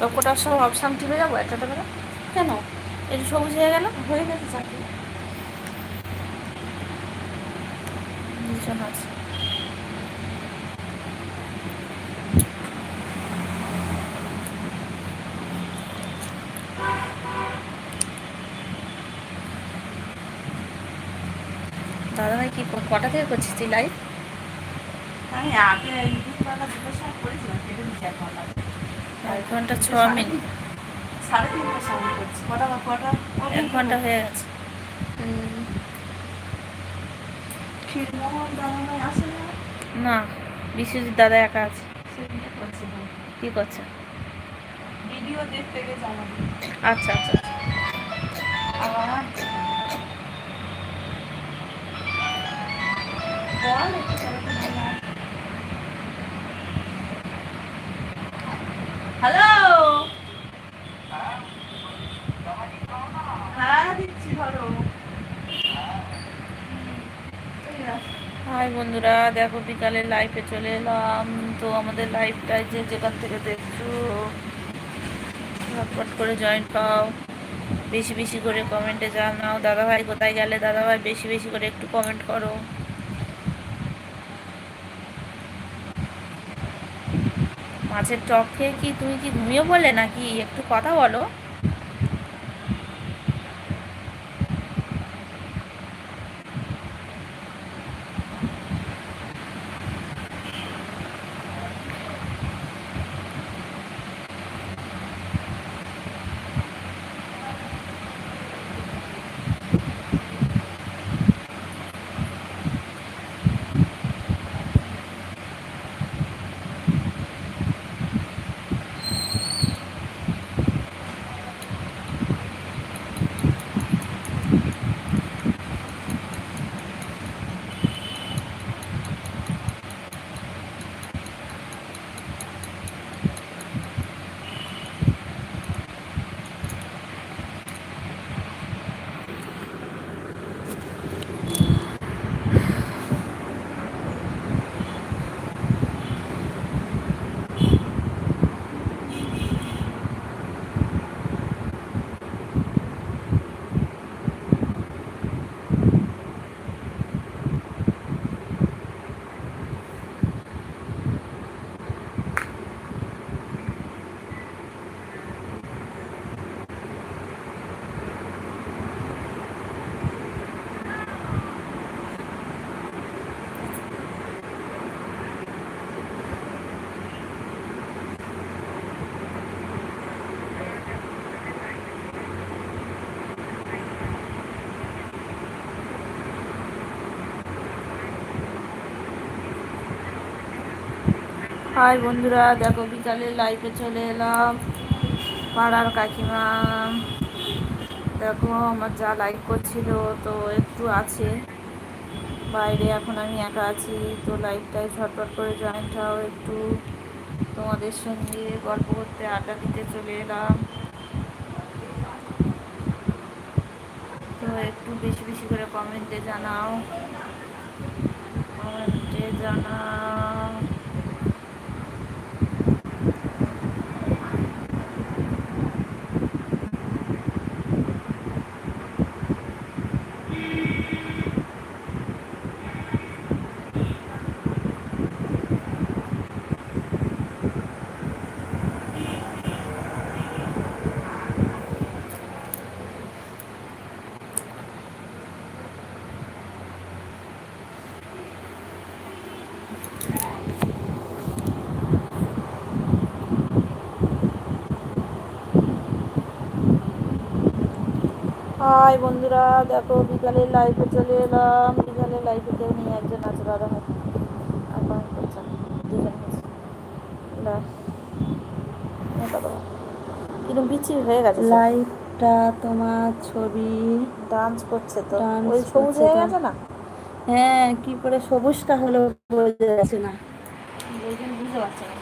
সবকটার সব অপশান টিপে যাবো একটা করে। কেন? একটু সবুজ হয়ে গেল, হয়ে গেছে চাকরি। দুজন আছে। দাদা ভাই কি কটা থেকে করছিস তুই লাইভ? আমি আগে ইউটিউবওয়ালা দুটোর সময় করেছিলাম, কেটে দিচ্ছি 1 ঘন্টা 6 মিনিট। 3:30টার সময় করছি। কটা 1 ঘন্টা হয়ে গেছে। ক্ষীরমোহন দাদাভাই আসে না? না, বিশ্বজিৎ দাদা একা আছে। সেদিনকে করছিলাম, কি করছে? ভিডিও দেখতে গেছে আমাদের। আচ্ছা আচ্ছা আচ্ছা। আবার বল একটু হ্যালো। হ্যাঁ দিচ্ছি, ধরো। হাই বন্ধুরা, দেখো বিকালে লাইভে চলে এলাম। তো আমাদের লাইভটাই যে যেখান থেকে দেখছো ঝটপট করে জয়েন পাও, বেশি বেশি করে কমেন্টে জানাও দাদাভাই কোথায় গেলে। দাদাভাই বেশি বেশি করে একটু কমেন্ট করো। মাছের টক খেয়ে কি তুমি কি ঘুমিয়ে পড়লে নাকি? একটু কথা বলো। হাই বন্ধুরা, দেখো বিকালে লাইভে চলে এলাম। পাড়ার কাকিমা দেখো আমার যা লাইভ করছিল, তো একটু আছে বাইরে, এখন আমি একা আছি। তো লাইভটাই ঝটপট করে জয়েন্ট হও, একটু তোমাদের সঙ্গে গল্প করতে আড্ডা দিতে চলে এলাম। তো একটু বেশি বেশি করে কমেন্টে জানাও, কমেন্টে জানাও। হাই বন্ধুরা, দেখো বিকালের লাইভে চলে এলাম। বিকালের লাইভে কেউ নেই, একজন আছে দাদা ভাই, আর কমেন্ট করছে না, দুজন আছে। কিরকম বিচ্ছিরি হয়ে গেছে লাইভটা তোমার ছবি ডান্স করছে, তো ডান্স ওই সবুজ করছে হয়ে তো। গেছে না? হ্যাঁ, কি করে সবুজটা হলো বোঝা যাচ্ছে না। ওই জন্য বুঝতে পারছে না।